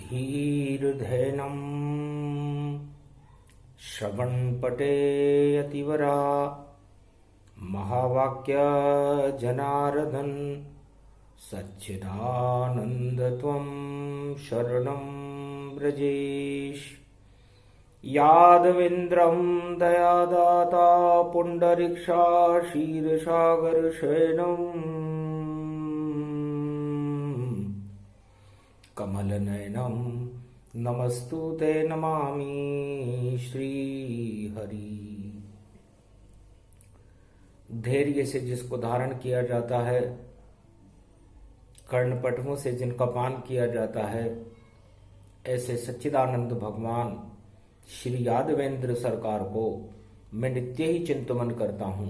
धीर्धैनं श्रवणपटे अतिवरा महावाक्य जनार्दन सच्चिदानंद त्वं शरणं व्रजेश। यादवेन्द्रं दयादाता पुंडरीक्षा क्षीरसागर शयनम् कमलनयनं नमस्तुते नमामि श्रीहरि। धैर्य से जिसको धारण किया जाता है, कर्णपटुओं से जिनका पान किया जाता है, ऐसे सच्चिदानंद भगवान श्री यादवेंद्र सरकार को मैं नित्य ही चिंतन करता हूँ,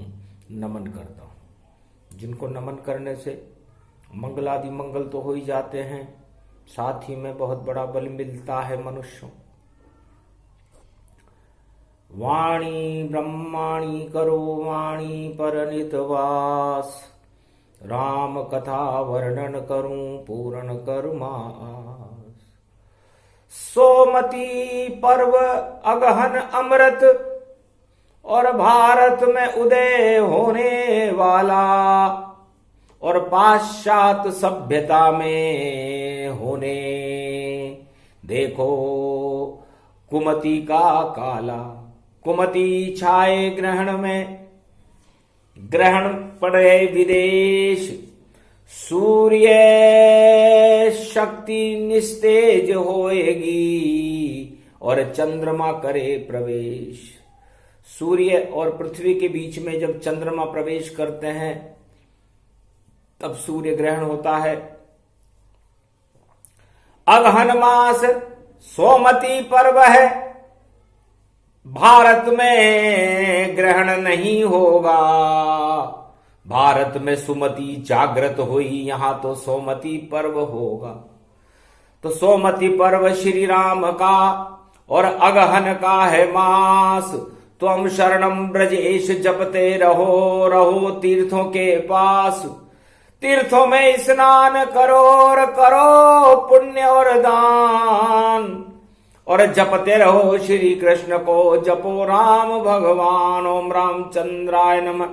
नमन करता हूँ। जिनको नमन करने से मंगलादि मंगल तो हो ही जाते हैं, साथ ही में बहुत बड़ा बल मिलता है मनुष्यों। वाणी ब्रह्माणी करो वाणी पर नितवास, राम कथा वर्णन करूं पूर्ण करुमास। सोमती पर्व अगहन अमृत और भारत में उदय होने वाला, और पाश्चात्य सभ्यता में होने देखो कुमति का काला। कुमति छाए ग्रहण में, ग्रहण पड़े विदेश, सूर्य शक्ति निस्तेज होएगी और चंद्रमा करे प्रवेश। सूर्य और पृथ्वी के बीच में जब चंद्रमा प्रवेश करते हैं तब सूर्य ग्रहण होता है। अगहन मास सोमती पर्व है, भारत में ग्रहण नहीं होगा। भारत में सुमति जागृत हुई, यहां तो सोमती पर्व होगा। तो सोमती पर्व श्री राम का और अगहन का है मास। त्वम शरणम ब्रजेश जपते रहो, रहो तीर्थों के पास। तीर्थों में स्नान करो और करो पुण्य और दान, और जपते रहो श्री कृष्ण को, जपो राम भगवान। ओम रामचंद्राय नमः,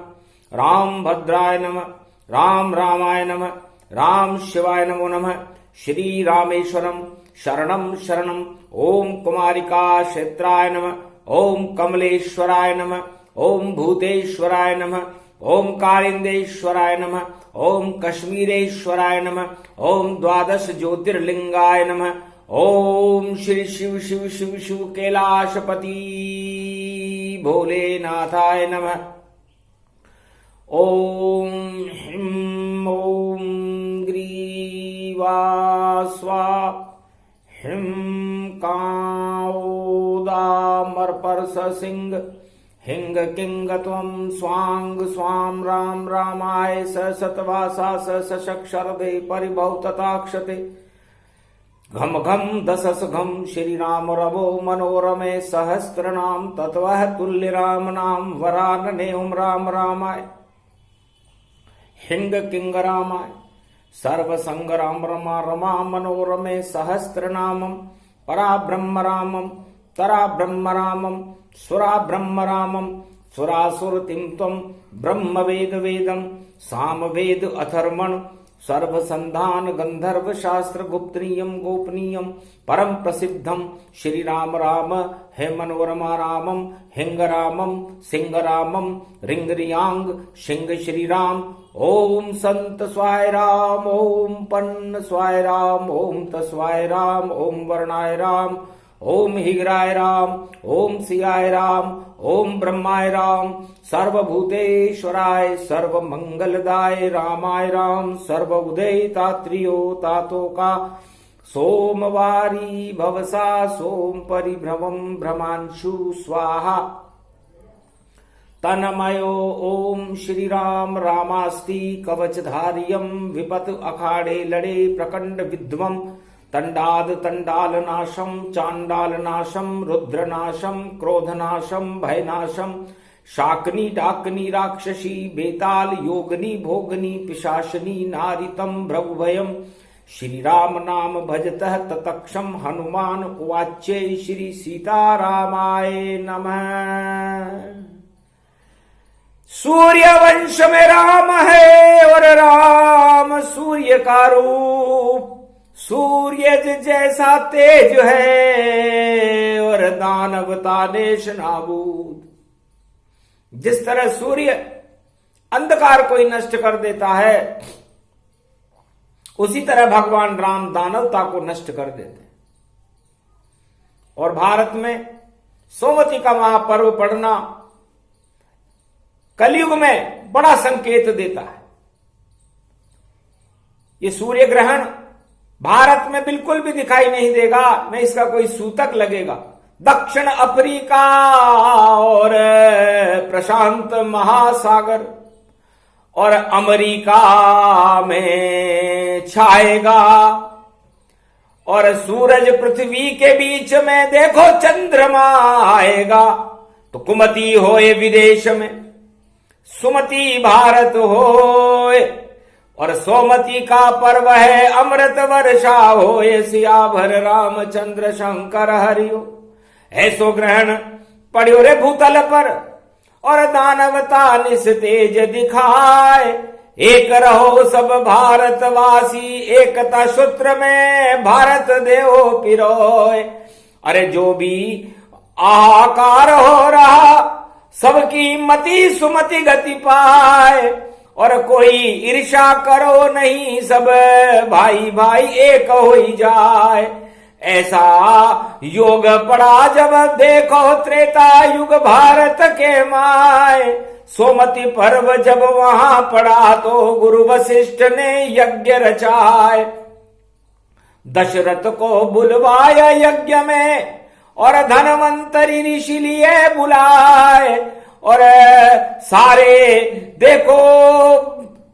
राम भद्राय नमः, राम रामाय नमः, राम शिवाय नमो नमः। श्री रामेश्वरम शरणम शरणम। ओम कुमारिका क्षेत्राय नमः, ओम कमलेश्वराय नमः, ओम भूतेश्वराय नमः, ओम कारिंदेश्वराय नमः, ओम कश्मीरेश्वराय नमः, ओम द्वादश ज्योतिर्लिंगाय नमः, ओम श्री शिव शिव शिव शिव कैलाशपति भोलेनाथाय नमः। ओम हिम ओम ग्रीवा स्वा हिम काओदा मरपर्स सिंह हिंग किंग त्वं स्वांग स्वाम राम रामाय स सतवासा स शक्षरदे परिभव तथाक्षते। घम घम दशस घम श्री राम रवो मनोरमे सहस्त्रनाम तत्वः तुल्य राम नाम वरानने ओम राम रामाय हिंग किंग रामाय सर्व संग राम रमा रमा मनोरमे सहस्त्रनामम परा ब्रह्म रामम तरा ब्रह्म रामम सुरा ब्रह्म रामम सुरासुरतिम त्वं ब्रह्म वेद वेदम साम वेद अथर्वण सर्व संधान गंधर्व शास्त्र गुप्तनीयम गोपनीयम परम प्रसिद्धम श्री राम राम हे मनोरमा रामम हिंग रामम सिंह रामम रिंग रियांग सिंह श्री राम। ओम संत स्वाय राम, ओम पन्न स्वाय राम, ओम तस्वाय राम, ओम वर्णाय राम, ओम हिगराय राम, ओम सियाय राम, ओम ब्रह्माय राम, सर्वभूतेश्वराय सर्वमंगलदाय रामाय राम, सर्व उदय तात्रियो तातो का सोमवारी भवसा सोम परिभ्रमं भ्रमांशु स्वाहा। तन्मयो ओम श्री राम रामास्ति कवचधारियम विपत अखाड़े लड़े प्रकंड विध्वम तंडाद तंडाल नाशम चांडाल नाशम रुद्र नाशम क्रोध नाशम भय नाशम शाकनी डाकनी राक्षसी बेताल योगनी भोगनी पिशाचनी नारितम भ्रभुभयम श्री राम नाम भजतः ततक्षम हनुमान उवाच्य श्री सीतारामाय नमः। सूर्य वंश में राम है और राम सूर्य का रूप, सूर्य जैसा तेज है और दानवता नेश नाबूद। जिस तरह सूर्य अंधकार को ही नष्ट कर देता है, उसी तरह भगवान राम दानवता को नष्ट कर देते। और भारत में सोमवती का महापर्व पढ़ना कलयुग में बड़ा संकेत देता है। ये सूर्य ग्रहण भारत में बिल्कुल भी दिखाई नहीं देगा, न इसका कोई सूतक लगेगा। दक्षिण अफ्रीका और प्रशांत महासागर और अमेरिका में छाएगा, और सूरज पृथ्वी के बीच में देखो चंद्रमा आएगा। तो कुमति होए विदेश में, सुमति भारत होए, और सोमती का पर्व है अमृत वर्षा होए। सियाभर रामचंद्र शंकर हरियो, ऐसो ग्रहण पड़ियो रे भूतल पर, और दानवता निस्तेज दिखाए। एक रहो सब भारतवासी, एकता सूत्र में भारत देहो पिरोए। अरे जो भी आकार हो रहा, सबकी मति सुमति गति पाए, और कोई ईर्ष्या करो नहीं, सब भाई भाई एक हो ही जाए। ऐसा योग पड़ा जब देखो त्रेता युग भारत के माए। सोमती पर्व जब वहां पड़ा तो गुरु वशिष्ठ ने यज्ञ रचाए। दशरथ को बुलवाया यज्ञ में, और धनवंतरी ऋषि लिए बुलाए। और सारे देखो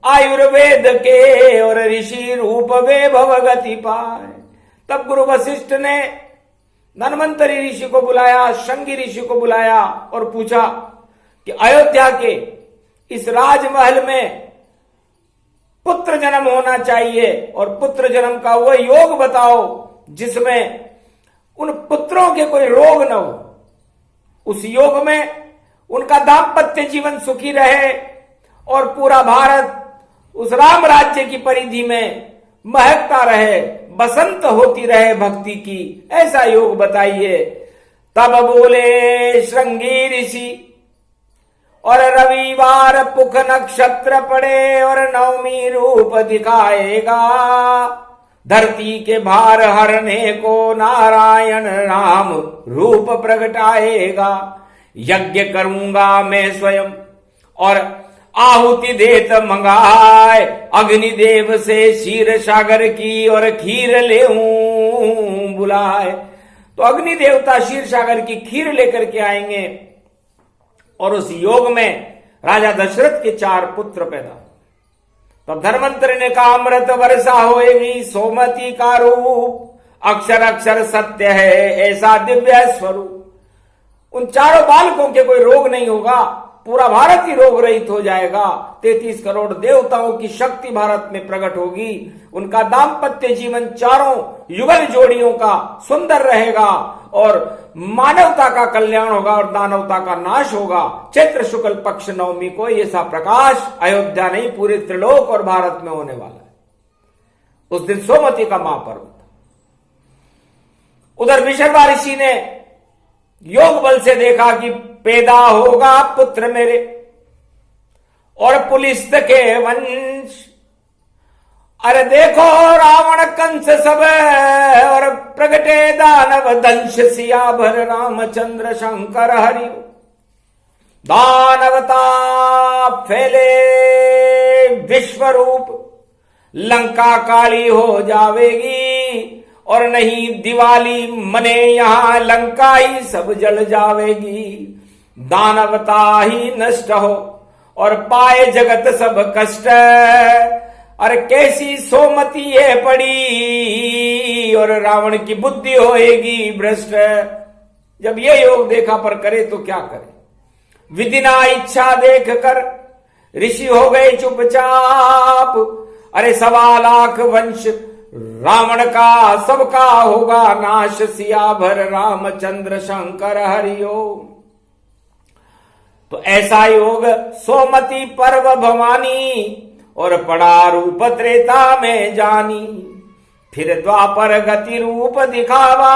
आयुर्वेद के और ऋषि रूप वे भवगति पाए। तब गुरु वशिष्ठ ने धन्वंतरी ऋषि को बुलाया, शंगी ऋषि को बुलाया और पूछा कि अयोध्या के इस राजमहल में पुत्र जन्म होना चाहिए, और पुत्र जन्म का वह योग बताओ जिसमें उन पुत्रों के कोई रोग न हो, उस योग में उनका दाम्पत्य जीवन सुखी रहे, और पूरा भारत उस राम राज्य की परिधि में महकता रहे, बसंत होती रहे भक्ति की। ऐसा योग बताइए। तब बोले श्रृंगी ऋषि, और रविवार पुख नक्षत्र पड़े, और नवमी रूप दिखाएगा। धरती के भार हरने को नारायण राम रूप प्रगटाएगा। यज्ञ करूंगा मैं स्वयं, और आहुति देत मंगाए। अग्निदेव से क्षीर सागर की और खीर ले बुलाए। तो अग्नि देवता क्षीर सागर की खीर लेकर के आएंगे, और उस योग में राजा दशरथ के 4 पुत्र पैदा। तब धर्मंत्र ने कहा अमृत वर्षा होएगी, सोमती का रूप अक्षर अक्षर सत्य है, ऐसा दिव्य स्वरूप। उन 4 बालकों के कोई रोग नहीं होगा, पूरा भारत ही रोग रहित हो जाएगा। 33 करोड़ देवताओं की शक्ति भारत में प्रकट होगी। उनका दाम्पत्य जीवन 4 युगल जोड़ियों का सुंदर रहेगा, और मानवता का कल्याण होगा और दानवता का नाश होगा। चैत्र शुक्ल पक्ष नवमी को ये सा प्रकाश अयोध्या नहीं पूरे त्रिलोक और भारत में होने वाला है। उस दिन सोमवती का महापर्व था। उधर विशर्वा ऋषि ने योग बल से देखा कि पैदा होगा पुत्र मेरे, और पुलिस के वंश। अरे देखो रावण कंस सब, और प्रगटे दानव दंश। सियाभर रामचंद्र शंकर हरि, दानवता फैले विश्वरूप। लंका काली हो जावेगी, और नहीं दिवाली मने यहां लंका ही सब जल जावेगी। दानवता ही नष्ट हो, और पाए जगत सब कष्ट। अरे कैसी सोमती है पड़ी, और रावण की बुद्धि होएगी भ्रष्ट। जब ये योग देखा पर करे तो क्या करे। विधिना इच्छा देख कर ऋषि हो गए चुपचाप। अरे 1.25 लाख वंश रावण का सबका होगा नाश, सियावर रामचंद्र शंकर हरिओम। तो ऐसा योग सोमति पर्व भवानी, और पड़ा रूप त्रेता में जानी। फिर द्वापर गति रूप दिखावा,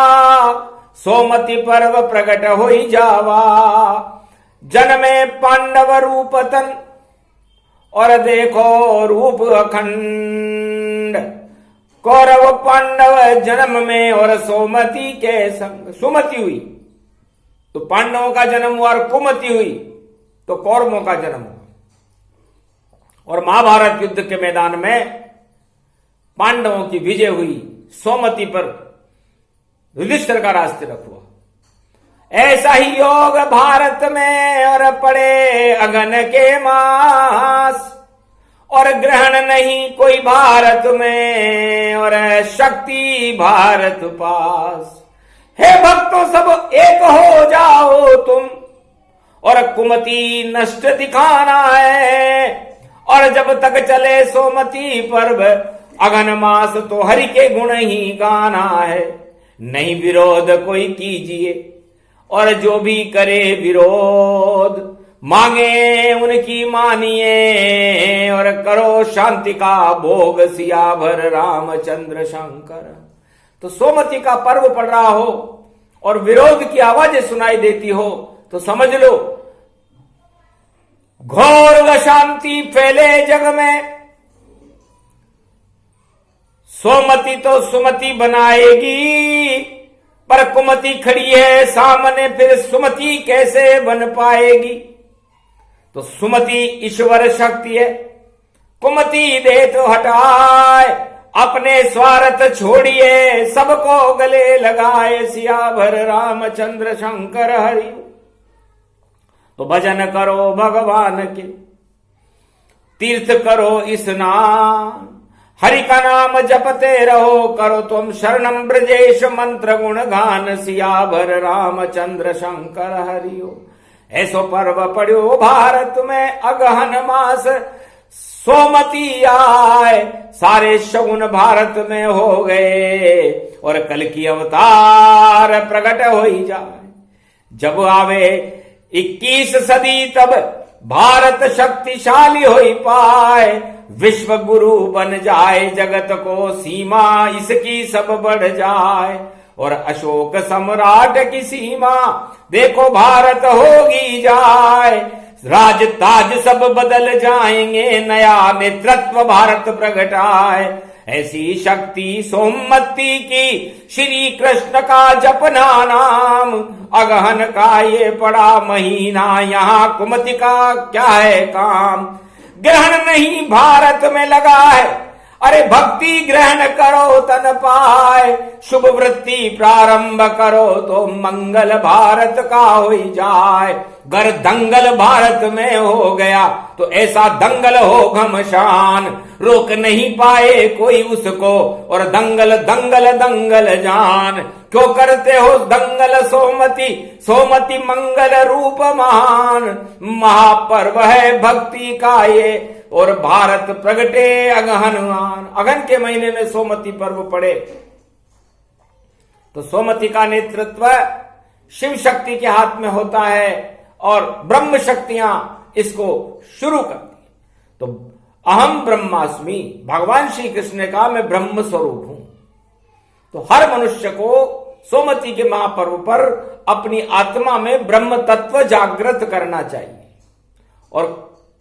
सोमति पर्व प्रकट होई जावा। जन्मे पांडव रूप तन, और देखो रूप अखंड। कौरव पांडव जन्म में, और सोमति के संग। सुमति हुई तो पांडवों का जन्म हुआ, और कुमति हुई तो कौरवों का जन्म हुआ। और महाभारत युद्ध के मैदान में पांडवों की विजय हुई, सोमति पर युधिष्ठिर का रास्ते रखुआ। ऐसा ही योग भारत में, और पड़े अगन के मास। और ग्रहण नहीं कोई भारत में, और शक्ति भारत पास। हे भक्तों सब एक हो जाओ तुम, और कुमति नष्ट दिखाना है। और जब तक चले सोमति पर्व अगन मास, तो हरि के गुण ही गाना है। नहीं विरोध कोई कीजिए, और जो भी करे विरोध, मांगे उनकी मानिए। और करो शांति का भोग, सियावर रामचंद्र शंकर। तो सोमति का पर्व पड़ रहा हो और विरोध की आवाजें सुनाई देती हो, तो समझ लो घोर अशांति फैले जग में। सोमति तो सुमति बनाएगी, पर कुमति खड़ी है सामने, फिर सुमति कैसे बन पाएगी। तो सुमति ईश्वर शक्ति है, कुमति दे तो हटाए। अपने स्वार्थ छोड़िए, सबको गले लगाए, सियावर रामचंद्र शंकर हरि। तो भजन करो भगवान के, तीर्थ करो स्नान। हरि का नाम जपते रहो, करो तुम शरणम ब्रजेश मंत्र गुण गान। सियावर रामचंद्र शंकर हरिओ। ऐसो पर्व पड़ो भारत में अगहन मास, सोमति आए। सारे शगुन भारत में हो गए, और कल की अवतार प्रकट हो ही जाए। जब आवे 21 सदी, तब भारत शक्तिशाली हो पाए। विश्व गुरु बन जाए, जगत को सीमा इसकी सब बढ़ जाए। और अशोक सम्राट की सीमा देखो भारत होगी जाए। राज ताज सब बदल जाएंगे, नया नेतृत्व भारत प्रगटाए। ऐसी शक्ति सोमति की, श्री कृष्ण का जपना नाम। अगहन का ये पड़ा महीना, यहाँ कुमति का क्या है काम। ग्रहण नहीं भारत में लगा है, अरे भक्ति ग्रहण करो तन पाए। शुभ वृत्ति प्रारंभ करो, तो मंगल भारत का हो जाए। गर दंगल भारत में हो गया, तो ऐसा दंगल हो घमशान। रोक नहीं पाए कोई उसको, और दंगल दंगल दंगल जान। क्यों करते हो दंगल सोमति, सोमति मंगल रूप महान। महापर्व है भक्ति का ये, और भारत प्रगटे अगहनवान। अगन के महीने में सोमति पर्व पड़े, तो सोमति का नेतृत्व शिव शक्ति के हाथ में होता है, और ब्रह्म शक्तियां इसको शुरू करती। तो अहम ब्रह्मास्मि, भगवान श्री कृष्ण ने कहा मैं ब्रह्म स्वरूप हूं। तो हर मनुष्य को सोमति के महापर्व पर अपनी आत्मा में ब्रह्म तत्व जागृत करना चाहिए, और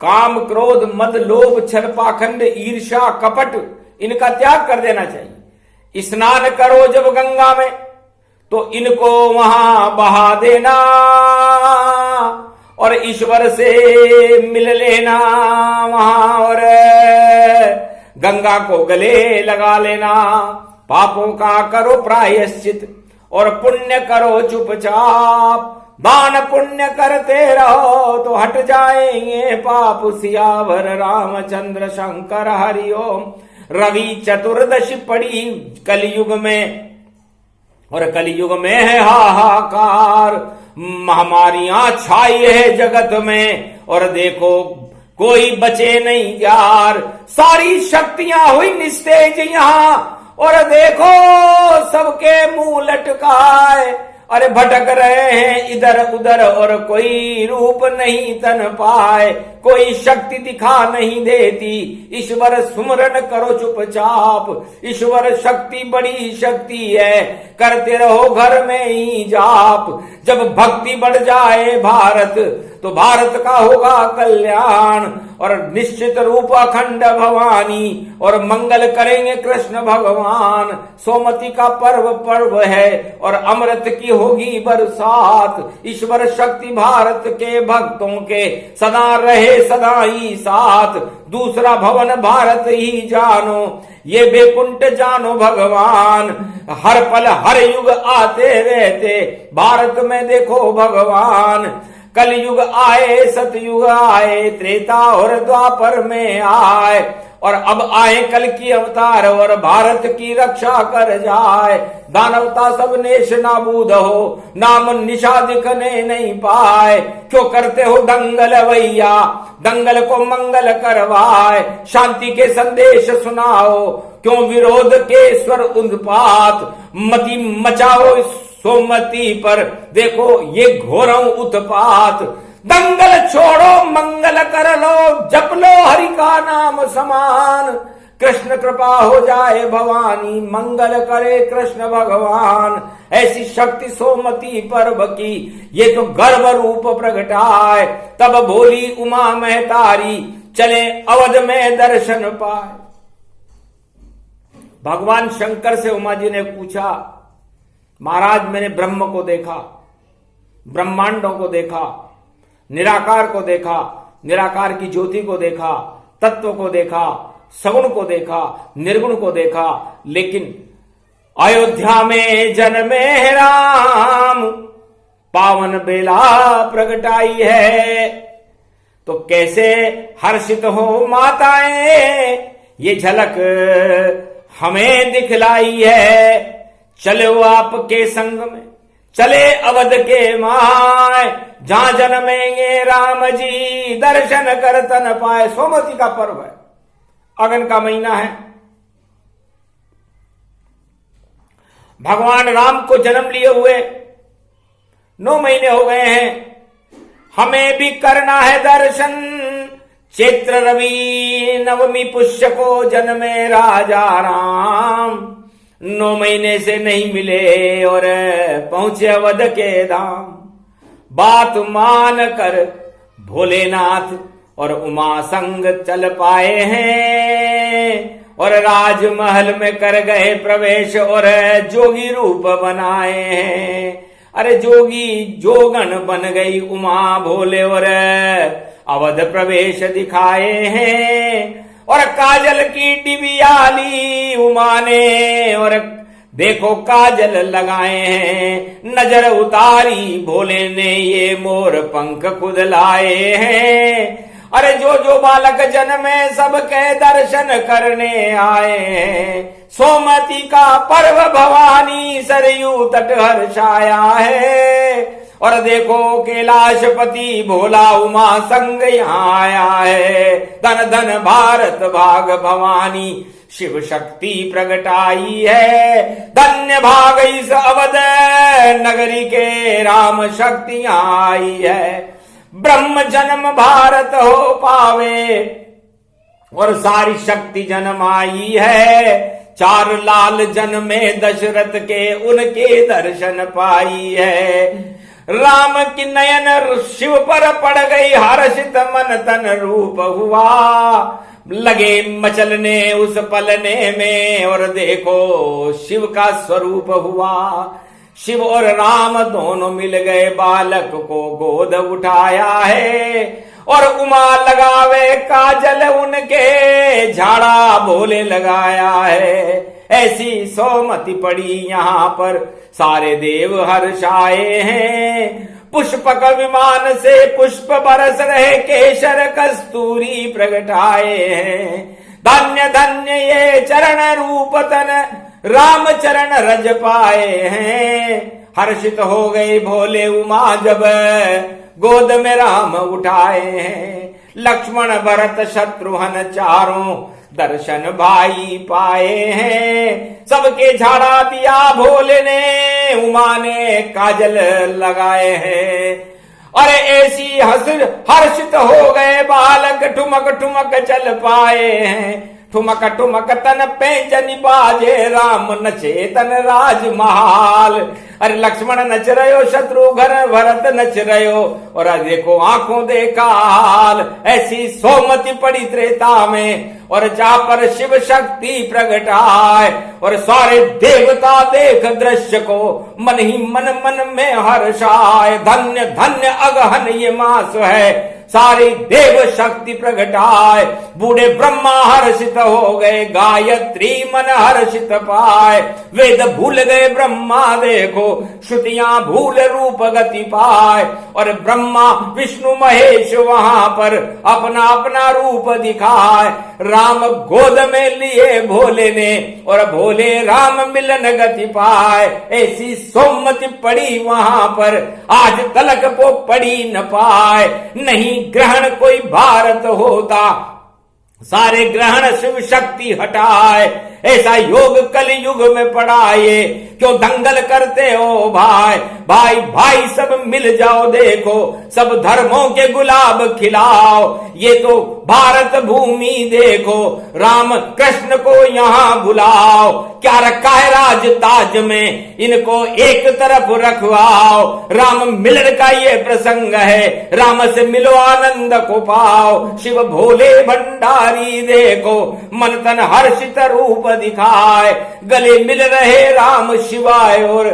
काम क्रोध मद लोभ छल पाखंड ईर्ष्या कपट इनका त्याग कर देना चाहिए। स्नान करो जब गंगा में, तो इनको वहां बहा देना, और ईश्वर से मिल लेना वहां, और गंगा को गले लगा लेना। पापों का करो प्रायश्चित, और पुण्य करो चुपचाप। दान पुण्य करते रहो, तो हट जाएंगे पाप। सियावर रामचंद्र शंकर हरिओम। रवि चतुर्दशी पड़ी कलयुग में, और कलयुग में है हाहाकार। महामारियां छाई है जगत में, और देखो कोई बचे नहीं यार। सारी शक्तियां हुई निस्तेज यहाँ, और देखो सबके मुंह लटकाए, अरे भटक रहे हैं इधर उधर और कोई रूप नहीं तन पाए, कोई शक्ति दिखा नहीं देती, ईश्वर सुमरन करो चुपचाप, ईश्वर शक्ति बड़ी शक्ति है, करते रहो घर में ही जाप। जब भक्ति बढ़ जाए भारत तो भारत का होगा कल्याण, और निश्चित रूप अखंड भवानी और मंगल करेंगे कृष्ण भगवान। सोमती का पर्व है और अमृत की होगी बरसात, ईश्वर शक्ति भारत के भक्तों के सदा रहे सदा ही साथ। दूसरा भवन भारत ही जानो, ये बेकुंठ जानो भगवान, हर पल हर युग आते रहते भारत में देखो भगवान। कल युग आए सतयुग आए, त्रेता और द्वापर में आए, और अब आए कल की अवतार और भारत की रक्षा कर जाए। दानवता सब नेश नाबूद हो, नाम निशा दिखने नहीं पाए, क्यों करते हो दंगल भैया, दंगल को मंगल करवाए। शांति के संदेश सुनाओ, क्यों विरोध के स्वर उत्पात, मति मचाओ सोमती पर, देखो ये घोरों उत्पात। दंगल छोड़ो मंगल कर लो, जप लो हरि का नाम समान, कृष्ण कृपा हो जाए भवानी, मंगल करे कृष्ण भगवान। ऐसी शक्ति सोमती पर्व की ये तो गर्भ रूप प्रगटाए, तब बोली उमा महतारी चले अवध में दर्शन पाए। भगवान शंकर से उमा जी ने पूछा, महाराज मैंने ब्रह्म को देखा, ब्रह्मांडों को देखा, निराकार को देखा, निराकार की ज्योति को देखा, तत्व को देखा, सगुण को देखा, निर्गुण को देखा, लेकिन अयोध्या में जन्मे राम पावन बेला प्रगटाई है, तो कैसे हर्षित हो माताएं ये झलक हमें दिखलाई है। चलो आपके संग में चले अवध के माय, जहां जन्मेंगे राम जी दर्शन करतन पाए। सोमवती का पर्व है, अगन का महीना है, भगवान राम को जन्म लिए हुए 9 महीने हो गए हैं, हमें भी करना है दर्शन। चैत्र रवि नवमी पुष्य को जन्मे राजा राम, 9 महीने से नहीं मिले और पहुंचे अवध के धाम। बात मान कर भोलेनाथ और उमा संग चल पाए हैं, और राजमहल में कर गए प्रवेश और जोगी रूप बनाए हैं। अरे जोगी जोगन बन गई उमा भोले और अवध प्रवेश दिखाए हैं, और काजल की डिबियाली उमा ने और देखो काजल लगाए हैं। नजर उतारी भोले ने ये मोर पंख खुद लाए हैं। अरे जो बालक जन्मे सबके दर्शन करने आए हैं। सोमती का पर्व भवानी सरयू तट हर्षाया है, और देखो कैलाशपति भोला उमा संग यहाँ आया है। धन धन भारत भाग भवानी शिव शक्ति प्रगटाई है। धन्य भाग इस अवध नगरी के राम शक्ति आई है। ब्रह्म जन्म भारत हो पावे और सारी शक्ति जन्म आई है। 4 लाल जन्मे दशरथ के उनके दर्शन पाई है। राम की नयन शिव पर पड़ गई, हर्षित मन तन रूप हुआ। लगे मचलने उस पलने में और देखो शिव का स्वरूप हुआ। शिव और राम दोनों मिल गए, बालक को गोद उठाया है। और उमा लगावे काजल उनके, झाड़ा भोले लगाया है। ऐसी सोमति पड़ी यहाँ पर सारे देव हर्षाए हैं। पुष्पक विमान से पुष्प बरस रहे, केशर कस्तूरी प्रगटाए हैं। धन्य धन्य ये चरण रूप तन राम चरण रज पाए हैं। हर्षित हो गए भोले उमा जब गोद में राम उठाए हैं। लक्ष्मण भरत शत्रुघ्न चारों दर्शन भाई पाए हैं। सबके झाड़ा दिया भोले ने, उमा ने काजल लगाए हैं। अरे ऐसी हर्षित हो गए बालक, ठुमक ठुमक चल पाए हैं। ठुमक ठुमक तन पैंजनी बाजे, राम नचे तन राजमहाल। अरे लक्ष्मण नच रहो, शत्रुघ्न भरत नच रहो, और आज देखो आंखों देखा हाल। ऐसी सोमति पड़ी त्रेता में, और जा पर शिव शक्ति प्रगटाए, और सारे देवता देख दृश्य को मन ही मन मन में हर्षाए। धन्य धन्य अगहन ये मास है, सारी देव शक्ति प्रगटाए। बूढ़े ब्रह्मा हर्षित हो गए, गायत्री मन हर्षित पाए। वेद भूल गए ब्रह्मा देखो, श्रुतियां भूल रूप गति पाए। और ब्रह्मा विष्णु महेश वहां पर अपना अपना रूप दिखाए। राम गोद में लिए भोले ने, और भोले राम मिलन गति पाए। ऐसी सोमति पड़ी वहां पर, आज तलक को पड़ी न पाए। नहीं ग्रहण कोई भारत होता, सारे ग्रहण शिव शक्ति हटाए। ऐसा योग कलयुग में पड़ा ये, क्यों दंगल करते हो भाई। भाई भाई सब मिल जाओ, देखो सब धर्मों के गुलाब खिलाओ। ये तो भारत भूमि देखो, राम कृष्ण को यहाँ बुलाओ। क्या रखा है राज ताज में, इनको एक तरफ रखवाओ। राम मिलन का ये प्रसंग है, राम से मिलो आनंद को पाओ। शिव भोले भंडारी देखो, मन तन हर्षित रूप दिखाए। गले मिल रहे राम शिवाय, और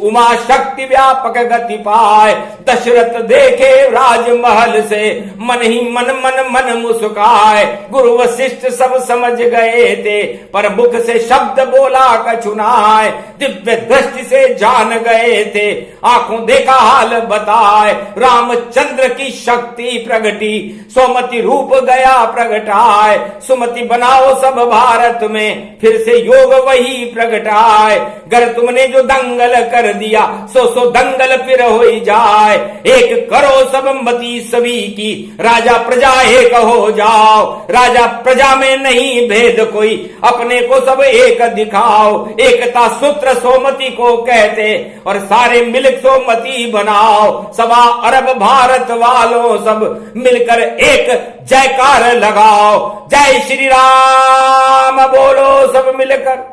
उमा शक्ति व्यापक गति पाए। दशरथ देखे राजमहल से, मन ही मन मन मन मुस्काए। गुरु वशिष्ठ सब समझ गए थे, पर मुख से शब्द बोला कछुनाए। दिव्य दृष्टि से जान गए थे, आंखों देखा हाल बताए। रामचंद्र की शक्ति प्रगटी, सोमति रूप गया प्रगटाए। सुमति बनाओ सब भारत में, फिर से योग वही प्रगटाए। गर तुमने जो दंगल कर दिया, सो दंगल फिर हो जाए। एक करो सब मति सभी की, राजा प्रजा एक हो जाओ। राजा प्रजा में नहीं भेद कोई, अपने को सब एक दिखाओ। एकता सूत्र सोमति को कहते, और सारे मिल सोमति बनाओ। सवा अरब भारत वालों सब मिलकर एक जयकार लगाओ। जय श्री राम बोलो सब मिलकर,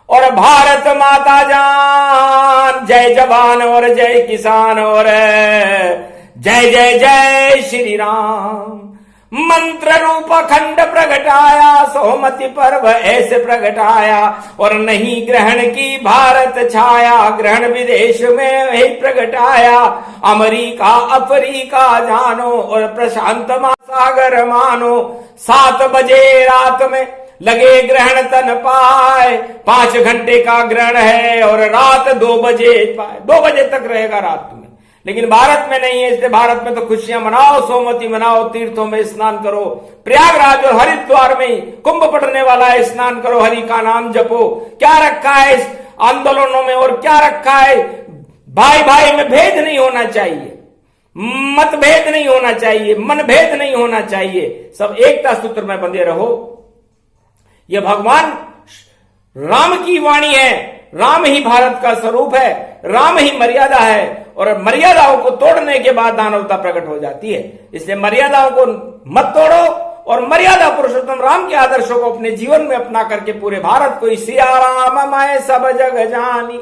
और भारत माता जान। जय जवान और जय किसान, और जय जय जय श्री राम। मंत्र रूप खंड प्रगटाया, सोमति पर्व ऐसे प्रगटाया। और नहीं ग्रहण की भारत छाया, ग्रहण विदेश में ही प्रगटाया। अमेरिका अफ्रीका जानो, और प्रशांत महासागर मानो। 7 बजे रात में लगे ग्रहण तन पाए। 5 घंटे का ग्रहण है, और रात 2 बजे पाए। 2 बजे तक रहेगा रात में, लेकिन भारत में नहीं है। इसलिए भारत में तो खुशियां मनाओ, सोमति मनाओ, तीर्थों में स्नान करो। प्रयागराज और हरिद्वार में कुंभ पड़ने वाला है, स्नान करो, हरि का नाम जपो। क्या रखा है इस आंदोलनों में, और क्या रखा है। भाई भाई में भेद नहीं होना चाहिए, मतभेद नहीं होना चाहिए, मनभेद नहीं होना चाहिए। सब एकता सूत्र में बंधे रहो। यह भगवान राम की वाणी है। राम ही भारत का स्वरूप है, राम ही मर्यादा है, और मर्यादाओं को तोड़ने के बाद दानवता प्रकट हो जाती है। इसलिए मर्यादाओं को मत तोड़ो, और मर्यादा पुरुषोत्तम राम के आदर्शों को अपने जीवन में अपना करके पूरे भारत को सिया राम मैं सब जग जानी,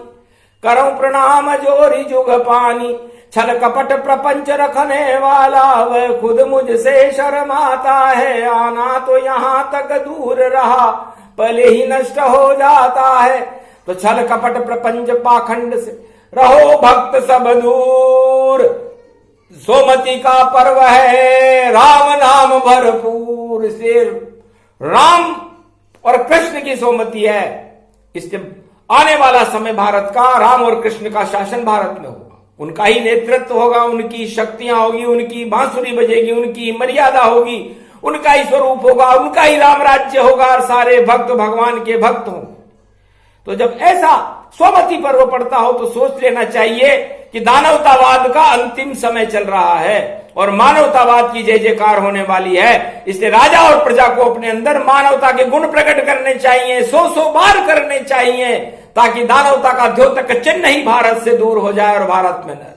करूं प्रणाम जोरी जुग पानी। छल कपट प्रपंच रखने वाला वह खुद मुझसे शर्माता है। आना तो यहाँ तक दूर रहा, पहले ही नष्ट हो जाता है। तो छल कपट प्रपंच पाखंड से रहो भक्त सब दूर। सोमति का पर्व है, राम नाम भरपूर। इसलिए राम और कृष्ण की सोमति है। इसके आने वाला समय भारत का राम और कृष्ण का शासन भारत में होगा। उनका ही नेतृत्व होगा, उनकी शक्तियां होगी, उनकी बांसुरी बजेगी, उनकी मर्यादा होगी, उनका ही स्वरूप होगा, उनका ही राम राज्य होगा, और सारे भक्त भगवान के भक्त हों। तो जब ऐसा सोमति पर्व पड़ता हो तो सोच लेना चाहिए कि दानवतावाद का अंतिम समय चल रहा है और मानवतावाद की जय जयकार होने वाली है। इसलिए राजा और प्रजा को अपने अंदर मानवता के गुण प्रकट करने चाहिए, 100 बार करने चाहिए, ताकि दानवता का द्योतक चिन्ह ही भारत से दूर हो जाए और भारत में न रहे,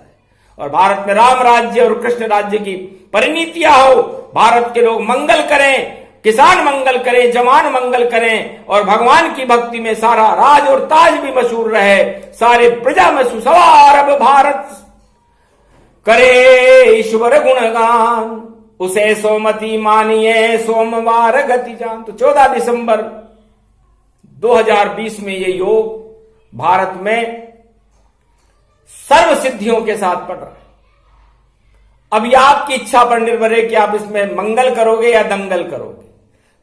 और भारत में राम राज्य और कृष्ण राज्य की परिनीतियां हो। भारत के लोग मंगल करें, किसान मंगल करें, जवान मंगल करें, और भगवान की भक्ति में सारा राज और ताज भी मशहूर रहे, सारे प्रजा में सुसवार अब भारत करे ईश्वर गुणगान, उसे सोमति मानिए सोमवार गति जान। तो 14 दिसंबर 2020 में ये योग भारत में सर्व सिद्धियों के साथ पड़ रहा है। अब ये आपकी इच्छा पर निर्भर है कि आप इसमें मंगल करोगे या दंगल करोगे।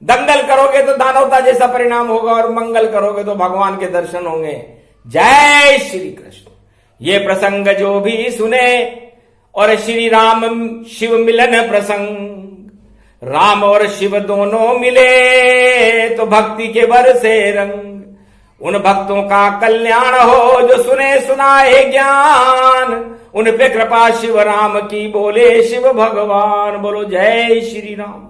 दंगल करोगे तो दानवता जैसा परिणाम होगा और मंगल करोगे तो भगवान के दर्शन होंगे। जय श्री कृष्ण। ये प्रसंग जो भी सुने और श्री राम शिव मिलन प्रसंग, राम और शिव दोनों मिले तो भक्ति के बरसे रंग, उन भक्तों का कल्याण हो जो सुने सुनाए ज्ञान, उन पे कृपा शिव राम की बोले शिव भगवान। बोलो जय श्री राम।